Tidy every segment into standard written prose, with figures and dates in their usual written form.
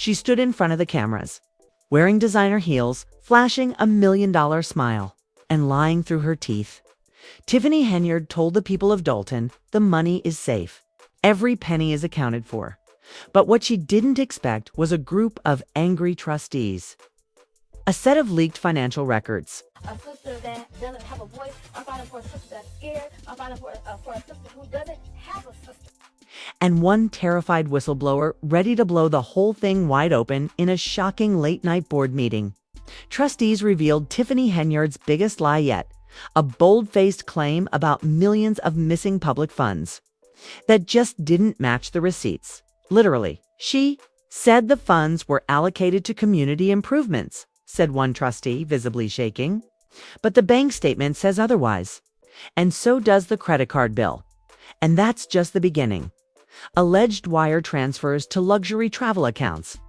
She stood in front of the cameras, wearing designer heels, flashing a $1 million smile, and lying through her teeth. Tiffany Henyard told the people of Dalton the money is safe. Every penny is accounted for. But what she didn't expect was a group of angry trustees. A set of leaked financial records. A sister that doesn't have a voice. I'm fighting for a sister that's scared. I'm fighting for a sister who doesn't have a sister. And one terrified whistleblower ready to blow the whole thing wide open in a shocking late-night board meeting. Trustees revealed Tiffany Henyard's biggest lie yet, a bold-faced claim about millions of missing public funds that just didn't match the receipts. Literally, she said the funds were allocated to community improvements, said one trustee, visibly shaking. But the bank statement says otherwise. And so does the credit card bill. And that's just the beginning. Alleged wire transfers to luxury travel accounts.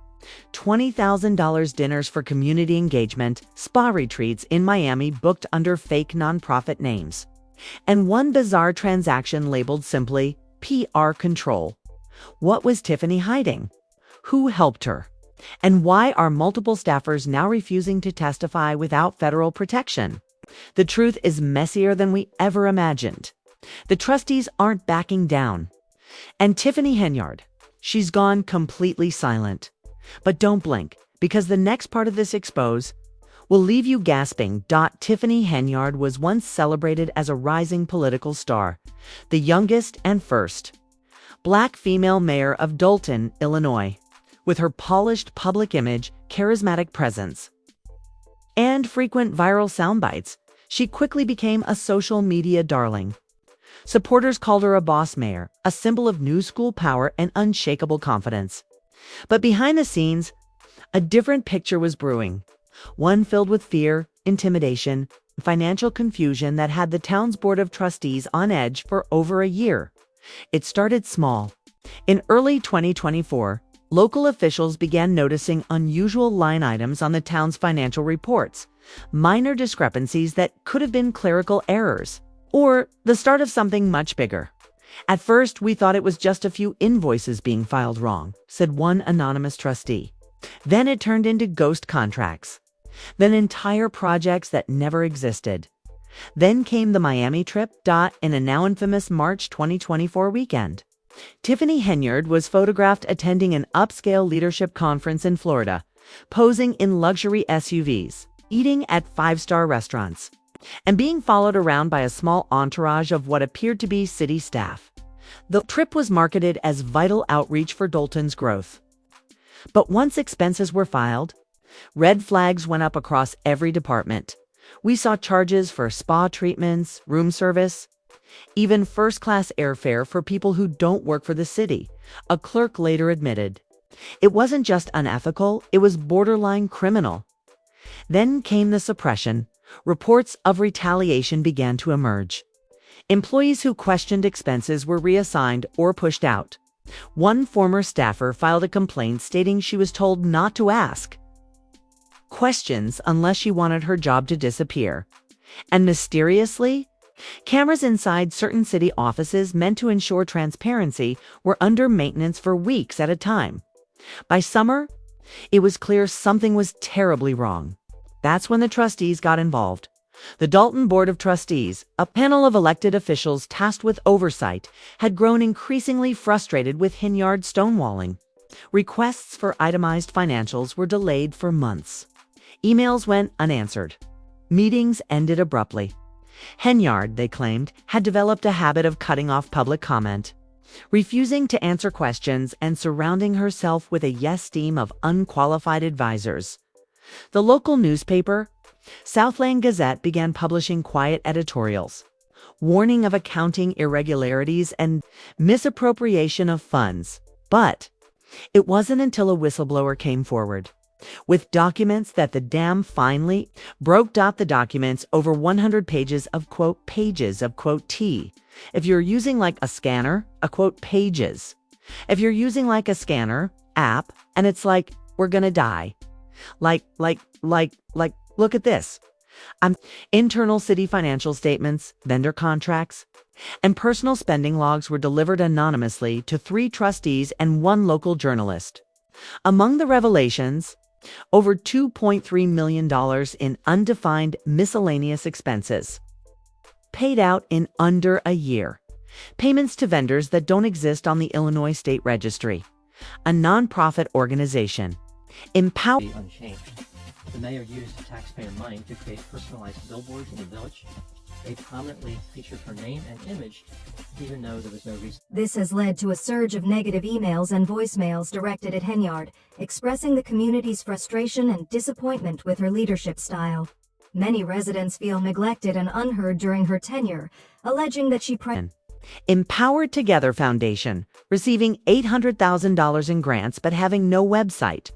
$20,000 dinners for community engagement, spa retreats in Miami booked under fake nonprofit names. And one bizarre transaction labeled simply PR control. What was Tiffany hiding? Who helped her? And why are multiple staffers now refusing to testify without federal protection? The truth is messier than we ever imagined. The trustees aren't backing down. And Tiffany Henyard, she's gone completely silent. But don't blink, because the next part of this expose will leave you gasping. Tiffany Henyard was once celebrated as a rising political star, the youngest and first Black female mayor of Dalton, Illinois. With her polished public image, charismatic presence, and frequent viral soundbites, she quickly became a social media darling. Supporters called her a boss mayor, a symbol of new school power and unshakable confidence. But behind the scenes, a different picture was brewing, one filled with fear, intimidation, financial confusion that had the town's board of trustees on edge for over a year. It started small. In early 2024, local officials began noticing unusual line items on the town's financial reports, minor discrepancies that could have been clerical errors, or the start of something much bigger. At first, we thought it was just a few invoices being filed wrong, said one anonymous trustee. Then it turned into ghost contracts. Then entire projects that never existed. Then came the Miami trip. In a now infamous March 2024 weekend, Tiffany Henyard was photographed attending an upscale leadership conference in Florida, posing in luxury SUVs, eating at five-star restaurants, and being followed around by a small entourage of what appeared to be city staff. The trip was marketed as vital outreach for Dalton's growth. But once expenses were filed, red flags went up across every department. We saw charges for spa treatments, room service, even first-class airfare for people who don't work for the city, a clerk later admitted. It wasn't just unethical, it was borderline criminal. Then came the suppression. Reports of retaliation began to emerge. Employees who questioned expenses were reassigned or pushed out. One former staffer filed a complaint stating she was told not to ask questions unless she wanted her job to disappear. And mysteriously, cameras inside certain city offices meant to ensure transparency were under maintenance for weeks at a time. By summer, it was clear something was terribly wrong. That's when the trustees got involved. The Dalton Board of Trustees, a panel of elected officials tasked with oversight, had grown increasingly frustrated with Henyard stonewalling. Requests for itemized financials were delayed for months. Emails went unanswered. Meetings ended abruptly. Henyard, they claimed, had developed a habit of cutting off public comment, refusing to answer questions, and surrounding herself with a yes team of unqualified advisors. The local newspaper, Southland Gazette, began publishing quiet editorials, warning of accounting irregularities and misappropriation of funds. But it wasn't until a whistleblower came forward with documents that the dam finally broke. The documents, over 100 pages of tea. If you're using like a scanner, pages. If you're using like a scanner app, and it's like, we're gonna die. Look at this. Internal city financial statements, vendor contracts, and personal spending logs were delivered anonymously to 3 trustees and 1 local journalist. Among the revelations, over $2.3 million in undefined miscellaneous expenses, paid out in under a year. Payments to vendors that don't exist on the Illinois State Registry, a nonprofit organization. Unchanged. The mayor used taxpayer money to create personalized billboards in the village. They prominently featured her name and image, even though there was no reason. This has led to a surge of negative emails and voicemails directed at Henyard, expressing the community's frustration and disappointment with her leadership style. Many residents feel neglected and unheard during her tenure, alleging that she Empowered Together Foundation, receiving $800,000 in grants but having no website,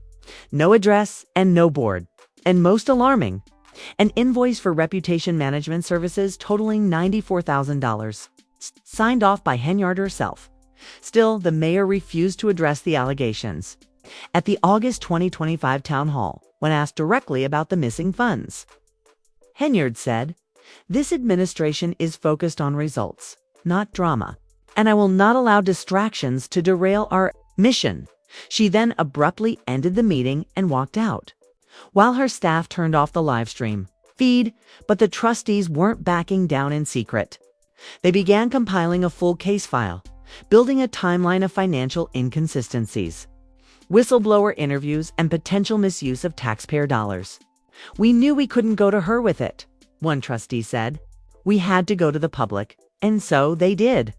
no address, and no board. And most alarming, an invoice for reputation management services totaling $94,000, signed off by Henyard herself. Still, the mayor refused to address the allegations. At the August 2025 town hall, when asked directly about the missing funds, Henyard said, "This administration is focused on results, not drama, and I will not allow distractions to derail our mission." She then abruptly ended the meeting and walked out, while her staff turned off the live stream feed, but the trustees weren't backing down in secret. They began compiling a full case file, building a timeline of financial inconsistencies, whistleblower interviews, and potential misuse of taxpayer dollars. "We knew we couldn't go to her with it," one trustee said. "We had to go to the public." And so they did.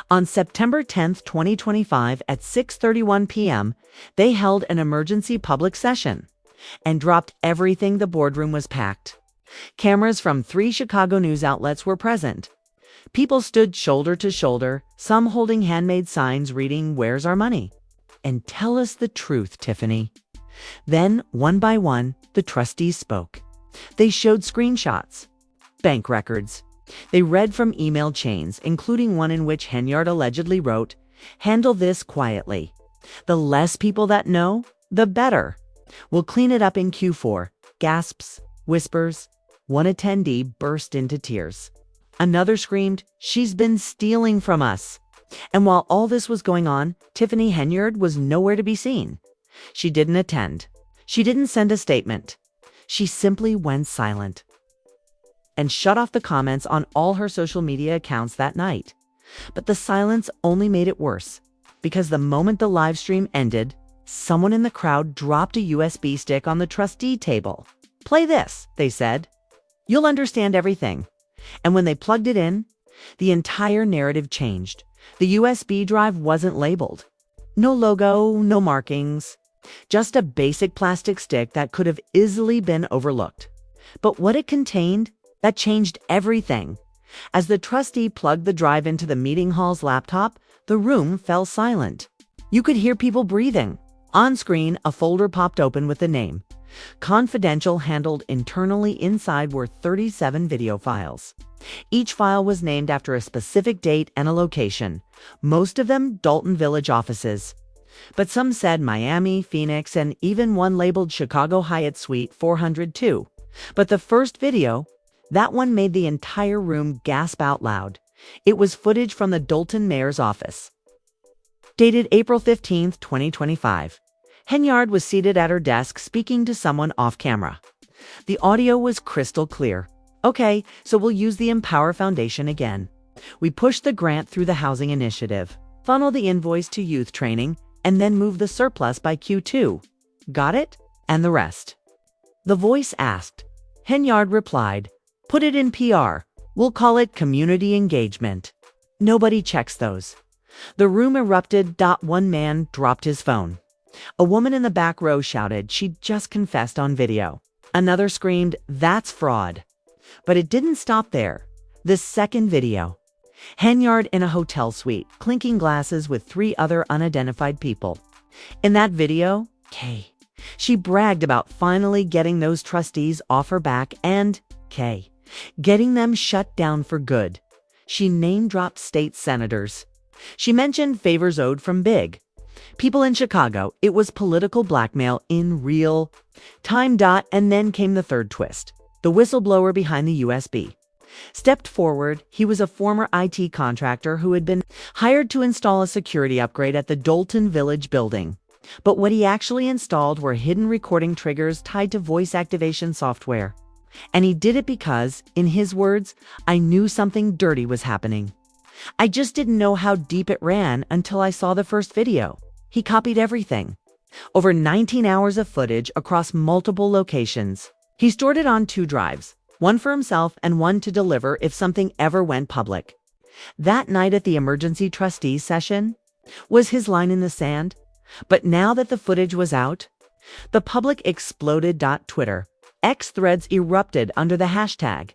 On September 10, 2025, at 6:31 p.m., they held an emergency public session and dropped everything. The boardroom was packed. Cameras from 3 Chicago news outlets were present. People stood shoulder to shoulder, some holding handmade signs reading, "Where's our money?" And "Tell us the truth, Tiffany." Then, one by one, the trustees spoke. They showed screenshots, bank records. They read from email chains, including one in which Henyard allegedly wrote, "Handle this quietly. The less people that know, the better. We'll clean it up in Q4. Gasps, whispers. One attendee burst into tears. Another screamed, "She's been stealing from us." And while all this was going on, Tiffany Henyard was nowhere to be seen. She didn't attend. She didn't send a statement. She simply went silent and shut off the comments on all her social media accounts that night. But the silence only made it worse, because the moment the live stream ended, someone in the crowd dropped a USB stick on the trustee table. "Play this," they said. "You'll understand everything." And when they plugged it in, the entire narrative changed. The USB drive wasn't labeled. No logo, no markings, just a basic plastic stick that could have easily been overlooked. But what it contained, that changed everything. As the trustee plugged the drive into the meeting hall's laptop, the room fell silent. You could hear people breathing. On screen, a folder popped open with the name "Confidential," handled internally. Inside were 37 video files. Each file was named after a specific date and a location, most of them Dalton Village offices. But some said Miami, Phoenix, and even one labeled Chicago Hyatt Suite 402. But the first video, that one made the entire room gasp out loud. It was footage from the Dalton mayor's office. Dated April 15, 2025. Henyard was seated at her desk speaking to someone off camera. The audio was crystal clear. "Okay, so we'll use the Empower Foundation again. We push the grant through the housing initiative, funnel the invoice to youth training, and then move the surplus by Q2. Got it? And the rest?" The voice asked. Henyard replied, "Put it in PR. We'll call it community engagement." Nobody checks those. The room erupted. One man dropped his phone. A woman in the back row shouted she'd just confessed on video. Another screamed, "That's fraud." But it didn't stop there. The second video. Henyard in a hotel suite, clinking glasses with 3 other unidentified people. In that video, she bragged about finally getting those trustees off her back and, getting them shut down for good. She name-dropped state senators. She mentioned favors owed from big people in Chicago. It was political blackmail in real time. And then came the third twist. The whistleblower behind the USB stepped forward. He was a former IT contractor who had been hired to install a security upgrade at the Dalton Village building. But what he actually installed were hidden recording triggers tied to voice activation software. And he did it because, in his words, I knew something dirty was happening. I just didn't know how deep it ran until I saw the first video. He copied everything. Over 19 hours of footage across multiple locations. He stored it on 2 drives, one for himself and one to deliver if something ever went public. That night at the emergency trustees session was his line in the sand. But now that the footage was out, the public exploded. Twitter, X threads erupted under the hashtag.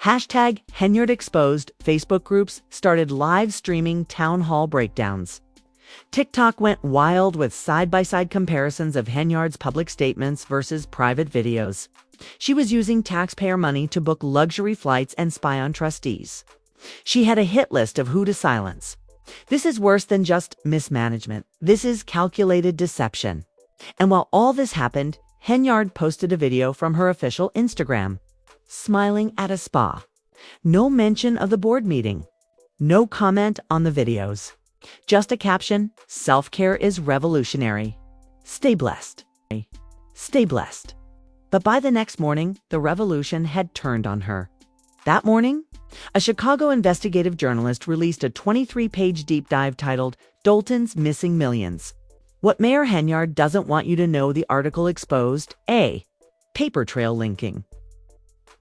Hashtag Henyard exposed. Facebook groups started live streaming town hall breakdowns. TikTok went wild with side-by-side comparisons of Henyard's public statements versus private videos. She was using taxpayer money to book luxury flights and spy on trustees. She had a hit list of who to silence. This is worse than just mismanagement. This is calculated deception. And while all this happened, Henyard posted a video from her official Instagram, smiling at a spa. No mention of the board meeting. No comment on the videos. Just a caption, self-care is revolutionary. Stay blessed. Stay blessed. But by the next morning, the revolution had turned on her. That morning, a Chicago investigative journalist released a 23-page deep dive titled Dalton's Missing Millions. What Mayor Henyard doesn't want you to know. The article exposed A. Paper trail linking.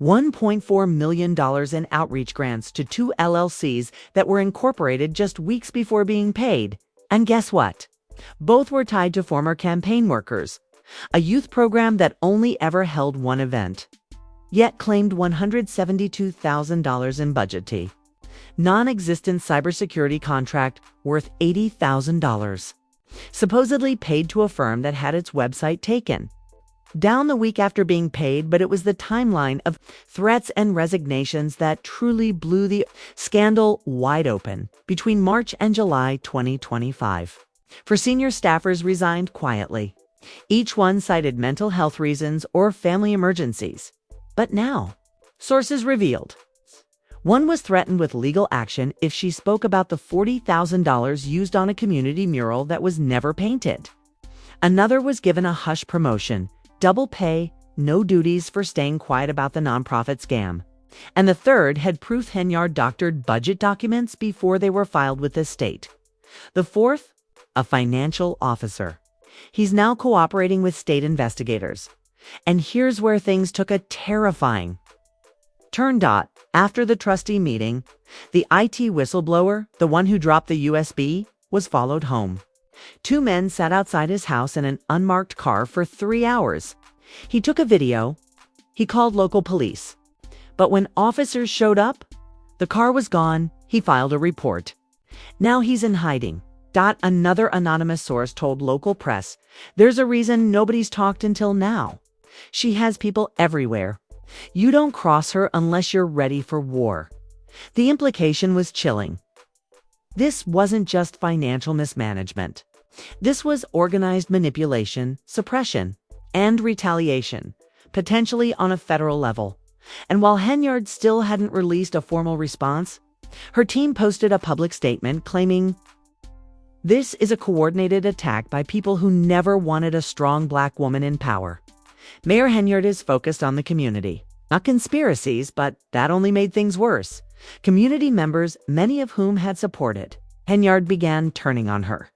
$1.4 million in outreach grants to 2 LLCs that were incorporated just weeks before being paid. And guess what? Both were tied to former campaign workers, a youth program that only ever held one event, yet claimed $172,000 in budget. Non-existent cybersecurity contract worth $80,000. Supposedly paid to a firm that had its website taken down the week after being paid, but it was the timeline of threats and resignations that truly blew the scandal wide open. Between March and July 2025, 4 senior staffers resigned quietly. Each one cited mental health reasons or family emergencies. But now, sources revealed, one was threatened with legal action if she spoke about the $40,000 used on a community mural that was never painted. Another was given a hush promotion, double pay, no duties for staying quiet about the nonprofit scam. And the third had proof Henyard doctored budget documents before they were filed with the state. The fourth, a financial officer. He's now cooperating with state investigators. And here's where things took a terrifying turn. After the trustee meeting, the IT whistleblower, the one who dropped the USB, was followed home. 2 men sat outside his house in an unmarked car for 3 hours. He took a video. He called local police. But when officers showed up, the car was gone. He filed a report. Now he's in hiding. Another anonymous source told local press, there's a reason nobody's talked until now. She has people everywhere. You don't cross her unless you're ready for war. The implication was chilling. This wasn't just financial mismanagement. This was organized manipulation, suppression, and retaliation, potentially on a federal level. And while Henyard still hadn't released a formal response, her team posted a public statement claiming, this is a coordinated attack by people who never wanted a strong Black woman in power. Mayor Henyard is focused on the community, not conspiracies, but that only made things worse. Community members, many of whom had supported Henyard, began turning on her.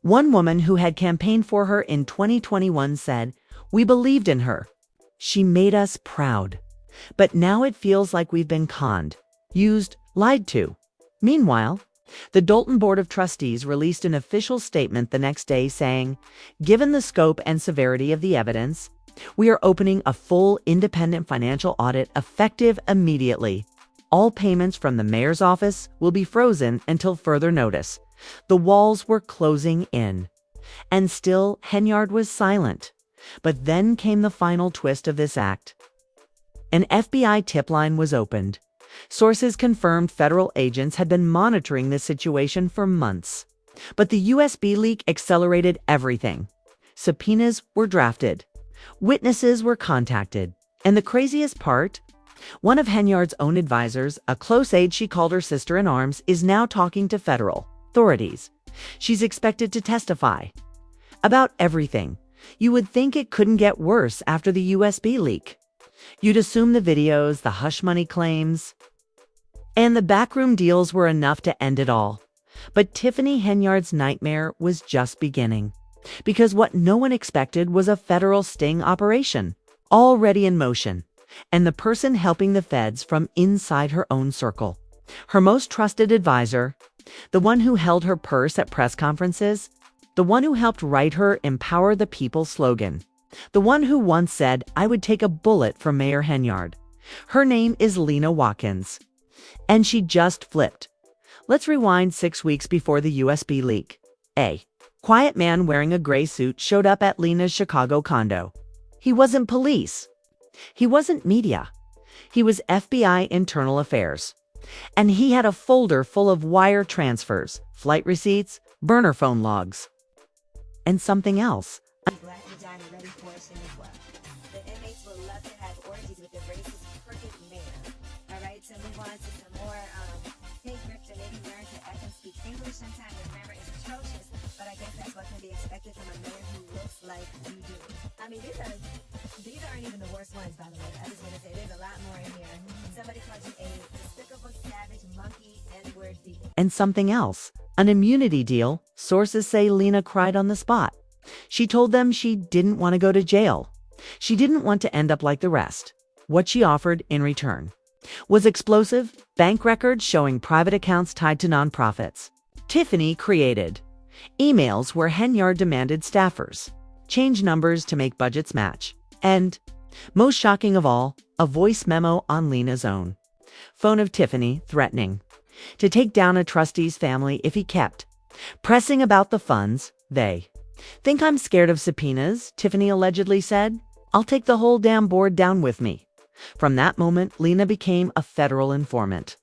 One woman who had campaigned for her in 2021 said, we believed in her. She made us proud. But now it feels like we've been conned, used, lied to. Meanwhile, the Dalton Board of Trustees released an official statement the next day saying, given the scope and severity of the evidence, we are opening a full independent financial audit effective immediately. All payments from the mayor's office will be frozen until further notice. The walls were closing in. And still, Henyard was silent. But then came the final twist of this act. An FBI tip line was opened. Sources confirmed federal agents had been monitoring this situation for months. But the USB leak accelerated everything. Subpoenas were drafted. Witnesses were contacted. And the craziest part? One of Henyard's own advisors, a close aide she called her sister-in-arms, is now talking to federal authorities. She's expected to testify. About everything. You would think it couldn't get worse after the USB leak. You'd assume the videos, the hush money claims, and the backroom deals were enough to end it all. But Tiffany Henyard's nightmare was just beginning. Because what no one expected was a federal sting operation, already in motion, and the person helping the feds from inside her own circle. Her most trusted advisor, the one who held her purse at press conferences, the one who helped write her Empower the People slogan, the one who once said, "I would take a bullet for Mayor Henyard." Her name is Lena Watkins. And she just flipped. Let's rewind 6 weeks before the USB leak. A quiet man wearing a gray suit showed up at Lena's Chicago condo. He wasn't police. He wasn't media. He was FBI Internal Affairs. And he had a folder full of wire transfers, flight receipts, burner phone logs, and something else. Black vagina ready for a shame as well. The inmates would love to have orgies with the racist, crooked mayor. All right, to move on to some more pig grip to maybe learn to F and speak English sometime. Your grammar is atrocious, but I guess that's what can be expected from a mayor who looks like you do. I mean, these aren't even the worst ones, by the way. I just want to say there's a lot more in here. Somebody called you a despicable, savage, monkey, N-word thief. And something else. An immunity deal. Sources say Lena cried on the spot. She told them she didn't want to go to jail. She didn't want to end up like the rest. What she offered in return was explosive bank records showing private accounts tied to nonprofits. Tiffany created emails where Henyard demanded staffers change numbers to make budgets match. And, most shocking of all, a voice memo on Lena's own phone of Tiffany threatening to take down a trustee's family if he kept pressing about the funds. They think I'm scared of subpoenas, Tiffany allegedly said. I'll take the whole damn board down with me. From that moment, Lena became a federal informant.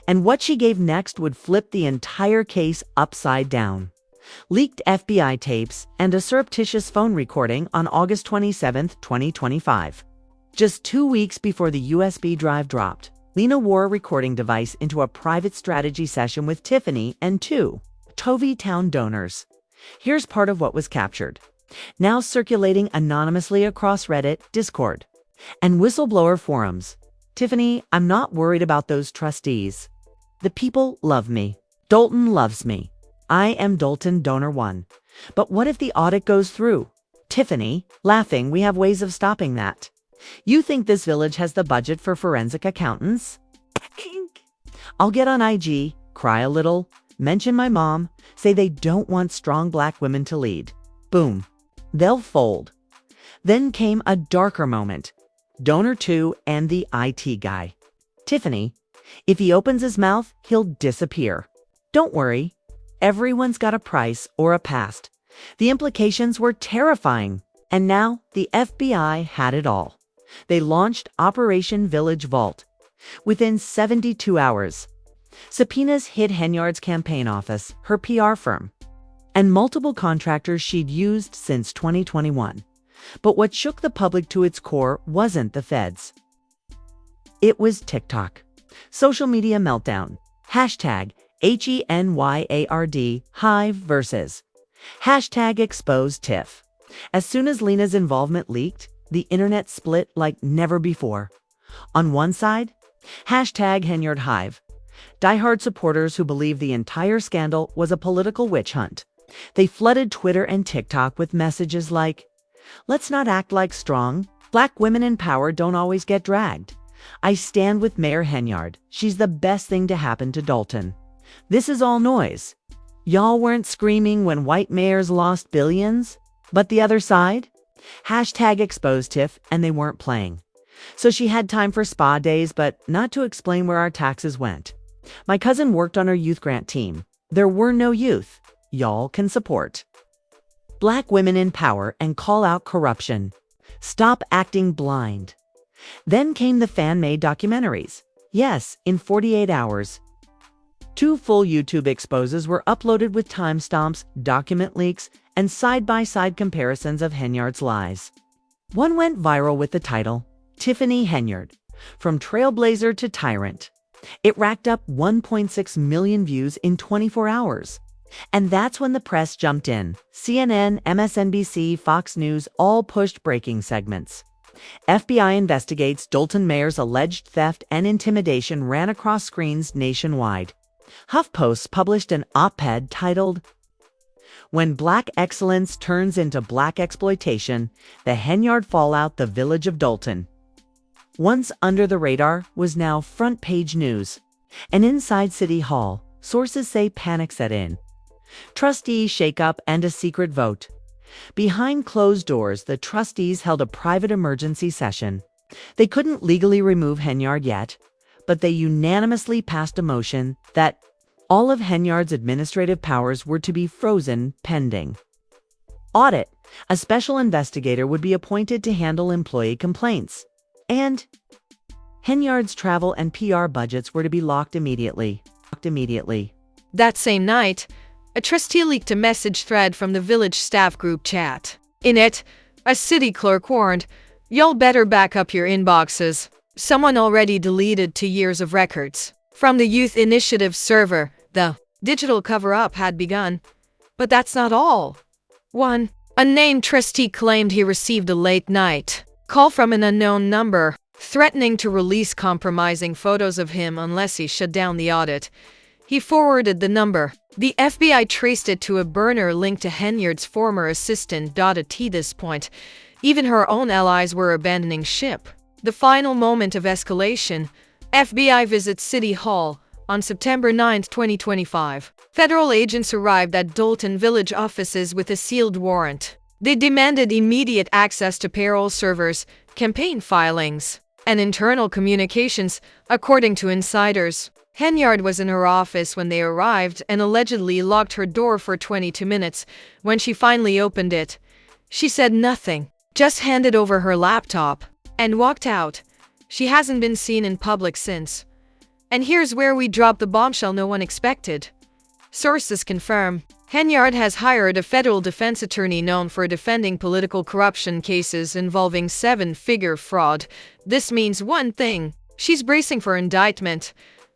And what she gave next would flip the entire case upside down. Leaked FBI tapes and a surreptitious phone recording on August 27, 2025. Just 2 weeks before the USB drive dropped, Lena wore a recording device into a private strategy session with Tiffany and 2 Town donors. Here's part of what was captured, now circulating anonymously across Reddit, Discord, and whistleblower forums. Tiffany, I'm not worried about those trustees. The people love me. Dalton loves me. I am Dalton Donor 1. But what if the audit goes through? Tiffany, laughing, we have ways of stopping that. You think this village has the budget for forensic accountants? I'll get on IG, cry a little, mention my mom, say they don't want strong black women to lead. Boom. They'll fold. Then came a darker moment. Donor 2 and the IT guy. Tiffany, if he opens his mouth, he'll disappear. Don't worry. Everyone's got a price or a past. The implications were terrifying. And now the FBI had it all. They launched Operation Village Vault. Within 72 hours, subpoenas hit Henyard's campaign office, her PR firm, and multiple contractors she'd used since 2021. But what shook the public to its core wasn't the feds. It was TikTok. Social media meltdown. Hashtag HENYARD Hive versus hashtag expose Tiff. As soon as Lena's involvement leaked, the internet split like never before. On one side, hashtag Henyard Hive. Diehard supporters who believed the entire scandal was a political witch hunt. They flooded Twitter and TikTok with messages like, "Let's not act like strong. Black women in power don't always get dragged. I stand with Mayor Henyard. She's the best thing to happen to Dalton. This is all noise. Y'all weren't screaming when white mayors lost billions? But the other side? Hashtag expose Tiff, and they weren't playing. So she had time for spa days, but not to explain where our taxes went. My cousin worked on her youth grant team. There were no youth. Y'all can support Black women in power and call out corruption. Stop acting blind." Then came the fan-made documentaries. Yes, in 48 hours. 2 full YouTube exposes were uploaded with timestamps, document leaks, and side-by-side comparisons of Henyard's lies. One went viral with the title, Tiffany Henyard, From Trailblazer to Tyrant. It racked up 1.6 million views in 24 hours. And that's when the press jumped in. CNN, MSNBC, Fox News all pushed breaking segments. FBI investigates Dolton Mayor's alleged theft and intimidation ran across screens nationwide. HuffPost published an op-ed titled, "When Black Excellence Turns into Black Exploitation, the Henyard Fallout, the Village of Dolton." Once under the radar was now front-page news. And inside City Hall, sources say panic set in. Trustees shakeup and a secret vote. Behind closed doors, the trustees held a private emergency session. They couldn't legally remove Henyard yet, but they unanimously passed a motion that all of Henyard's administrative powers were to be frozen pending audit. A special investigator would be appointed to handle employee complaints. And Henyard's travel and PR budgets were to be locked immediately. That same night, a trustee leaked a message thread from the village staff group chat. In it, a city clerk warned, "Y'all better back up your inboxes. Someone already deleted 2 years of records." From the Youth Initiative server, the digital cover-up had begun. But that's not all. One unnamed trustee claimed he received a late-night call from an unknown number, threatening to release compromising photos of him unless he shut down the audit. He forwarded the number. The FBI traced it to a burner linked to Henyard's former assistant. At this point, even her own allies were abandoning ship. The final moment of escalation, FBI visits City Hall on September 9, 2025. Federal agents arrived at Dolton Village offices with a sealed warrant. They demanded immediate access to payroll servers, campaign filings, and internal communications, according to insiders. Henyard was in her office when they arrived and allegedly locked her door for 22 minutes. When she finally opened it, she said nothing, just handed over her laptop, and walked out. She hasn't been seen in public since. And here's where we drop the bombshell no one expected. Sources confirm Henyard has hired a federal defense attorney known for defending political corruption cases involving seven-figure fraud. This means one thing: she's bracing for indictment.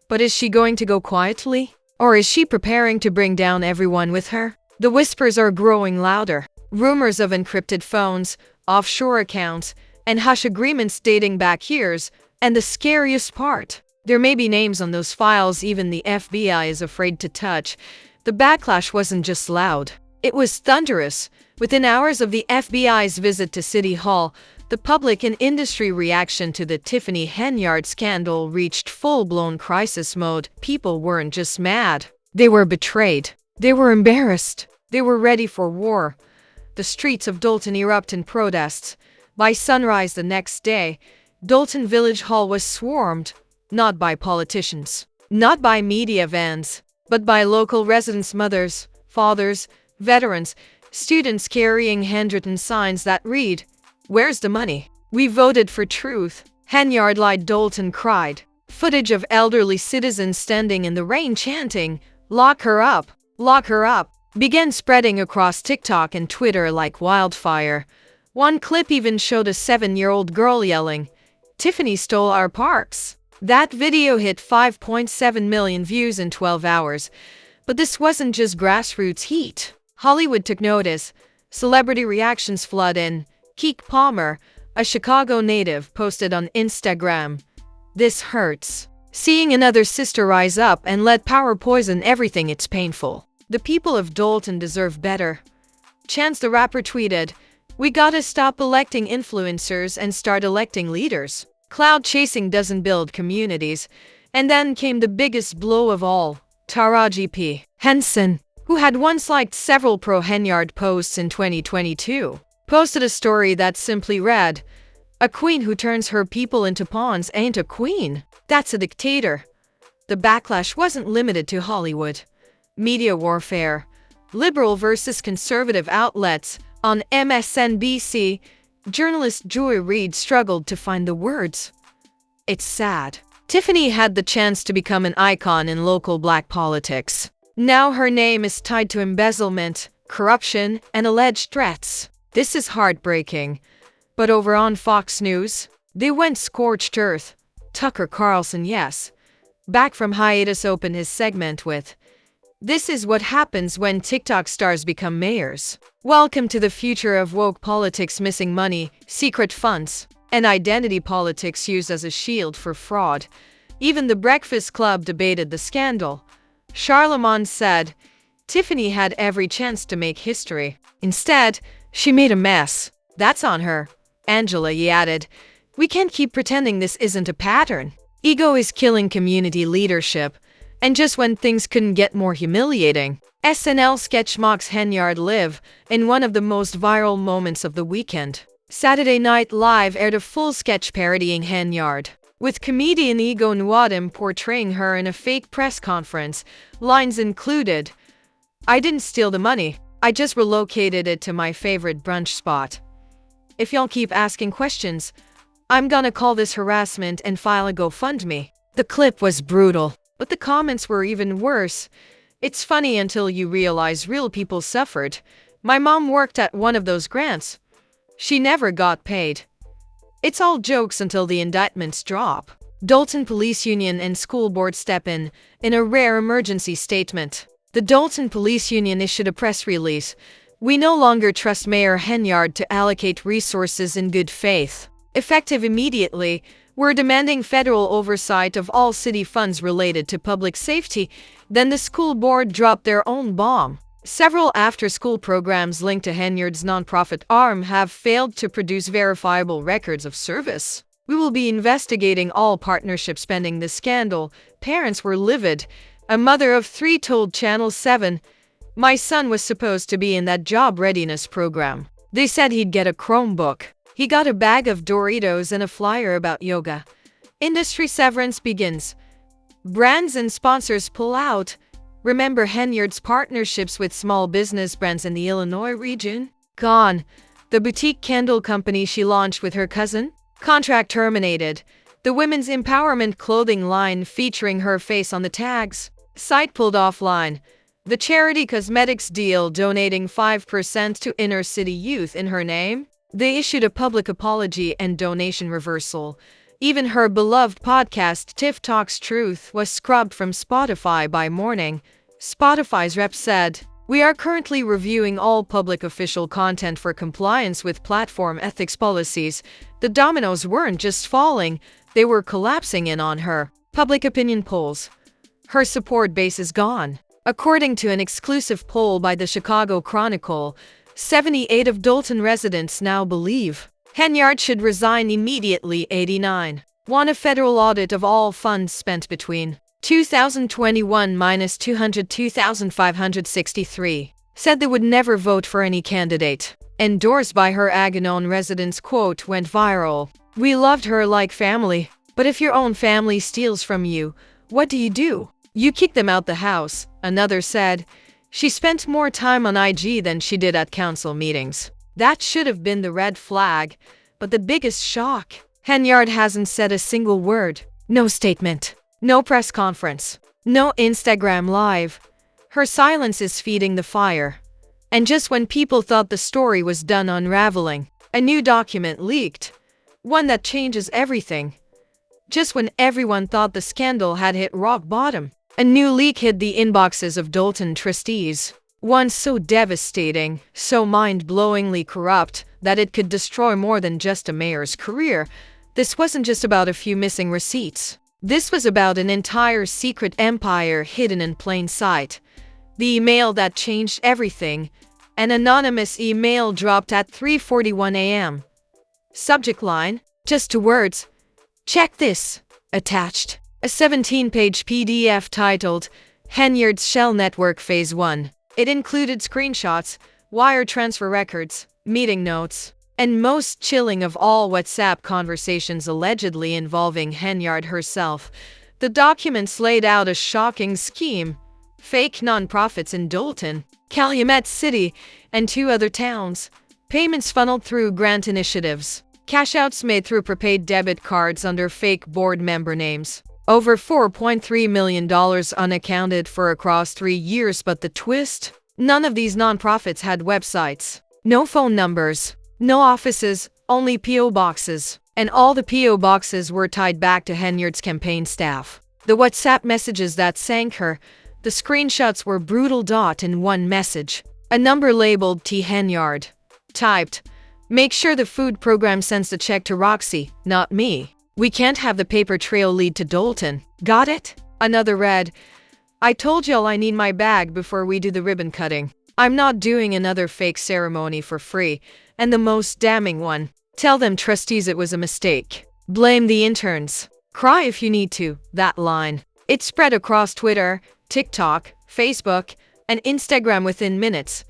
But is she going to go quietly? Or is she preparing to bring down everyone with her? The whispers are growing louder. Rumors of encrypted phones, offshore accounts, and hush agreements dating back years. And the scariest part, there may be names on those files even the FBI is afraid to touch. The backlash wasn't just loud. It was thunderous. Within hours of the FBI's visit to City Hall, the public and industry reaction to the Tiffany Henyard scandal reached full-blown crisis mode. People weren't just mad. They were betrayed. They were embarrassed. They were ready for war. The streets of Dolton erupted in protests. By sunrise the next day, Dolton Village Hall was swarmed, not by politicians, not by media vans, but by local residents' mothers, fathers, veterans, students carrying handwritten signs that read, "Where's the money? We voted for truth." Henyard lied, Dolton cried. Footage of elderly citizens standing in the rain chanting, "Lock her up! Lock her up!" began spreading across TikTok and Twitter like wildfire. One clip even showed a 7-year-old girl yelling, "Tiffany stole our parks." That video hit 5.7 million views in 12 hours. But this wasn't just grassroots heat. Hollywood took notice. Celebrity reactions flood in. Keek Palmer, a Chicago native, posted on Instagram, "This hurts. Seeing another sister rise up and let power poison everything, it's painful. The people of Dolton deserve better." Chance the Rapper tweeted, "We gotta stop electing influencers and start electing leaders. Cloud chasing doesn't build communities." And then came the biggest blow of all. Taraji P. Henson, who had once liked several pro-Henyard posts in 2022, posted a story that simply read, "A queen who turns her people into pawns ain't a queen. That's a dictator." The backlash wasn't limited to Hollywood. Media warfare. Liberal versus conservative outlets. On MSNBC, journalist Joy Reid struggled to find the words. It's sad. Tiffany had the chance to become an icon in local black politics. Now her name is tied to embezzlement, corruption, and alleged threats. This is heartbreaking. But over on Fox News, they went scorched earth. Tucker Carlson, yes, back from hiatus, opened his segment with, This is what happens when TikTok stars become mayors. Welcome to the future of woke politics: missing money, secret funds, and identity politics used as a shield for fraud. Even the Breakfast Club debated the scandal. Charlemagne said Tiffany had every chance to make history. Instead, she made a mess. That's on her. Angela Yee added, "We can't keep pretending this isn't a pattern. Ego is killing community leadership." And just when things couldn't get more humiliating, SNL sketch mocks Henyard live in one of the most viral moments of the weekend. Saturday Night Live aired a full sketch parodying Henyard, with comedian Ego Nwadim portraying her in a fake press conference. Lines included, "I didn't steal the money. I just relocated it to my favorite brunch spot. If y'all keep asking questions, I'm gonna call this harassment and file a GoFundMe." The clip was brutal, but the comments were even worse. "It's funny until you realize real people suffered. My mom worked at one of those grants. She never got paid. It's all jokes until the indictments drop." Dalton Police Union and School Board step in a rare emergency statement. The Dalton Police Union issued a press release. "We no longer trust Mayor Henyard to allocate resources in good faith. Effective immediately, we're demanding federal oversight of all city funds related to public safety." Then the school board dropped their own bomb. Several after-school programs linked to Henyard's nonprofit arm have failed to produce verifiable records of service. "We will be investigating all partnerships pending the scandal." Parents were livid. A mother of 3 told Channel 7, "My son was supposed to be in that job readiness program. They said he'd get a Chromebook. He got a bag of Doritos and a flyer about yoga." Industry severance begins. Brands and sponsors pull out. Remember Henyard's partnerships with small business brands in the Illinois region? Gone. The boutique candle company she launched with her cousin? Contract terminated. The women's empowerment clothing line featuring her face on the tags? Site pulled offline. The charity cosmetics deal donating 5% to inner city youth in her name? They issued a public apology and donation reversal. Even her beloved podcast Tiff Talks Truth was scrubbed from Spotify by morning. Spotify's rep said, "We are currently reviewing all public official content for compliance with platform ethics policies." The dominoes weren't just falling, they were collapsing in on her. Public opinion polls. Her support base is gone. According to an exclusive poll by the Chicago Chronicle, 78 of Dalton residents now believe Henyard should resign immediately. 89 want a federal audit of all funds spent between 2021 minus 202,563. Said they would never vote for any candidate. Endorsed by her Aganon residents quote went viral. "We loved her like family. But if your own family steals from you, what do? You kick them out the house." Another said, "She spent more time on IG than she did at council meetings." That should have been the red flag. But the biggest shock, Henyard hasn't said a single word. No statement. No press conference. No Instagram live. Her silence is feeding the fire. And just when people thought the story was done unraveling, a new document leaked. One that changes everything. Just when everyone thought the scandal had hit rock bottom, a new leak hit the inboxes of Dalton trustees. One so devastating, so mind-blowingly corrupt, that it could destroy more than just a mayor's career. This wasn't just about a few missing receipts. This was about an entire secret empire hidden in plain sight. The email that changed everything. An anonymous email dropped at 3:41 a.m. Subject line, just 2 words. "Check this." Attached, a 17-page PDF titled, "Henyard's Shell Network Phase 1. It included screenshots, wire transfer records, meeting notes, and most chilling of all, WhatsApp conversations allegedly involving Henyard herself. The documents laid out a shocking scheme. Fake nonprofits in Dalton, Calumet City, and 2 other towns. Payments funneled through grant initiatives. Cash-outs made through prepaid debit cards under fake board member names. Over $4.3 million unaccounted for across 3 years. But the twist? None of these nonprofits had websites. No phone numbers. No offices. Only P.O. boxes. And all the P.O. boxes were tied back to Henyard's campaign staff. The WhatsApp messages that sank her. The screenshots were brutal. In one message, a number labeled T. Henyard typed, "Make sure the food program sends the check to Roxy, not me. We can't have the paper trail lead to Dalton. Got it?" Another read, "I told y'all I need my bag before we do the ribbon cutting. I'm not doing another fake ceremony for free." And the most damning one, "Tell them trustees it was a mistake. Blame the interns. Cry if you need to." That line, it spread across Twitter, TikTok, Facebook, and Instagram within minutes.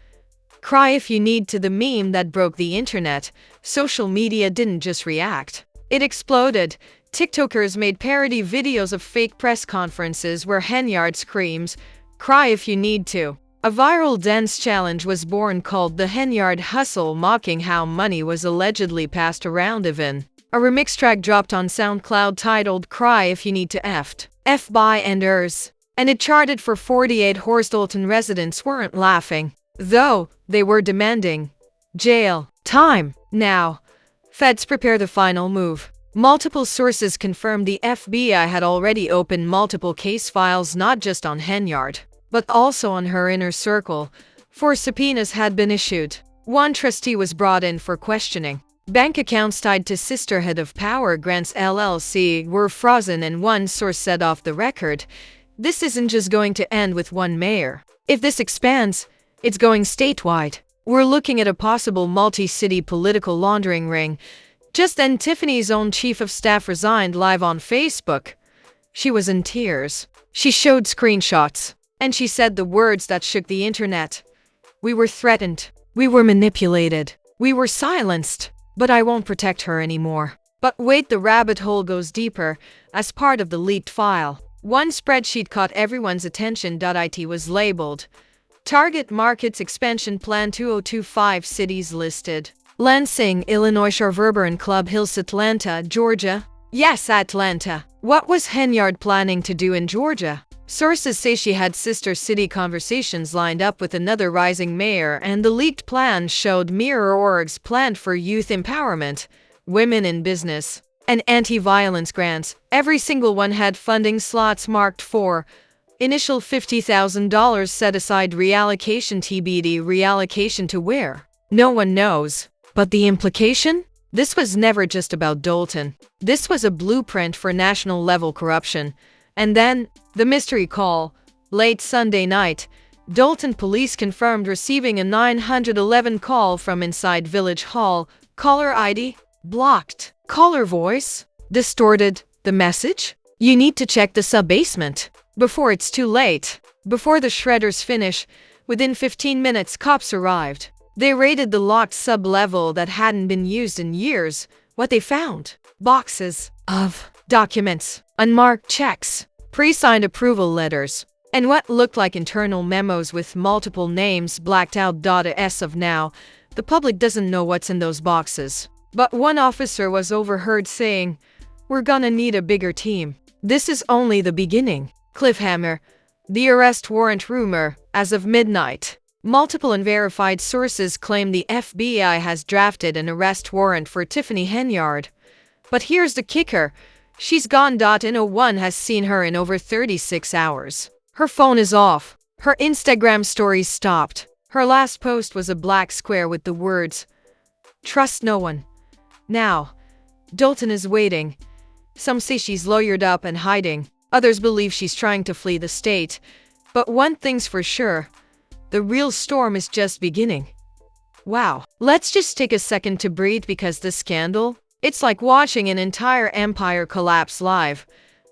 Cry if you need to, the meme that broke the internet. Social media didn't just react. It exploded. TikTokers made parody videos of fake press conferences where Henyard screams, "Cry if you need to." A viral dance challenge was born called the Henyard Hustle, mocking how money was allegedly passed around. Even a remix track dropped on SoundCloud titled "Cry If You Need to F by Enders," and it charted for 48 hours. Dalton residents weren't laughing, though. They were demanding jail time. Now, feds prepare the final move. Multiple sources confirmed the FBI had already opened multiple case files, not just on Henyard, but also on her inner circle. 4 subpoenas had been issued. 1 trustee was brought in for questioning. Bank accounts tied to Sisterhood of Power Grants LLC were frozen, and one source said off the record, "This isn't just going to end with one mayor. If this expands, it's going statewide. We're looking at a possible multi-city political laundering ring." Just then, Tiffany's own chief of staff resigned live on Facebook. She was in tears. She showed screenshots, and she said the words that shook the internet. "We were threatened. We were manipulated. We were silenced. But I won't protect her anymore." But wait, the rabbit hole goes deeper. As part of the leaked file, one spreadsheet caught everyone's attention. It was labeled Target Markets Expansion Plan 2025, cities listed: Lansing, Illinois, Shore and Club Hills, Atlanta, Georgia. Yes, Atlanta. What was Henyard planning to do in Georgia? Sources say she had sister city conversations lined up with another rising mayor, and the leaked plan showed mirror orgs planned for youth empowerment, women in business, and anti-violence grants. Every single one had funding slots marked for initial $50,000 set aside, reallocation TBD. Reallocation to where? No one knows. But the implication? This was never just about Dalton. This was a blueprint for national-level corruption. And then, the mystery call. Late Sunday night, Dalton police confirmed receiving a 911 call from inside Village Hall. Caller ID blocked. Caller voice distorted. The message? "You need to check the sub-basement before it's too late." Before the shredders finish, within 15 minutes, cops arrived. They raided the locked sub-level that hadn't been used in years. What they found? Boxes of documents, unmarked checks, pre-signed approval letters, and what looked like internal memos with multiple names blacked out. As of now, the public doesn't know what's in those boxes. But one officer was overheard saying, "We're gonna need a bigger team." This is only the beginning. Cliffhanger. The arrest warrant rumor. As of midnight, multiple unverified sources claim the FBI has drafted an arrest warrant for Tiffany Henyard. But here's the kicker. She's gone. No one has seen her in over 36 hours. Her phone is off. Her Instagram stories stopped. Her last post was a black square with the words, "Trust no one." Now, Dalton is waiting. Some say she's lawyered up and hiding. Others believe she's trying to flee the state. But one thing's for sure. The real storm is just beginning. Wow. Let's just take a second to breathe, because this scandal, it's like watching an entire empire collapse live.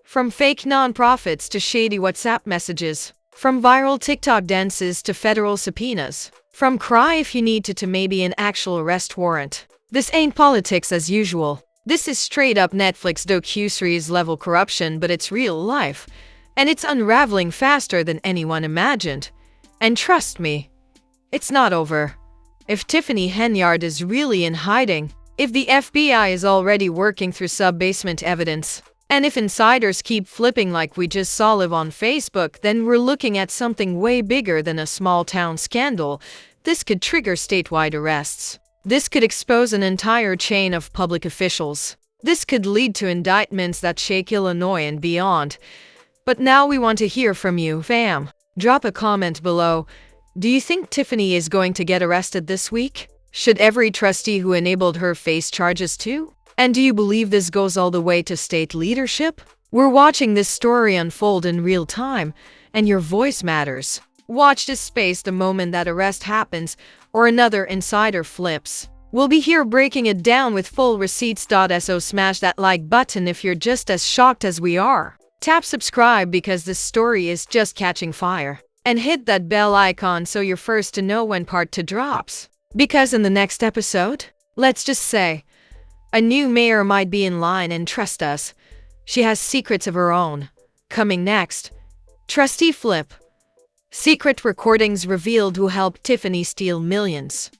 From fake nonprofits to shady WhatsApp messages. From viral TikTok dances to federal subpoenas. From cry if you need to maybe an actual arrest warrant. This ain't politics as usual. This is straight up Netflix docu-series level corruption, but it's real life. And it's unraveling faster than anyone imagined. And trust me, it's not over. If Tiffany Henyard is really in hiding, if the FBI is already working through sub-basement evidence, and if insiders keep flipping like we just saw live on Facebook, then we're looking at something way bigger than a small-town scandal. This could trigger statewide arrests. This could expose an entire chain of public officials. This could lead to indictments that shake Illinois and beyond. But now we want to hear from you, fam. Drop a comment below. Do you think Tiffany is going to get arrested this week? Should every trustee who enabled her face charges too? And do you believe this goes all the way to state leadership? We're watching this story unfold in real time, and your voice matters. Watch this space the moment that arrest happens or another insider flips. We'll be here breaking it down with full receipts. So smash that like button if you're just as shocked as we are. Tap subscribe because this story is just catching fire. And hit that bell icon so you're first to know when part 2 drops. Because in the next episode, let's just say, a new mayor might be in line, and trust us, she has secrets of her own. Coming next, Trustee Flip. Secret recordings revealed who helped Tiffany steal millions.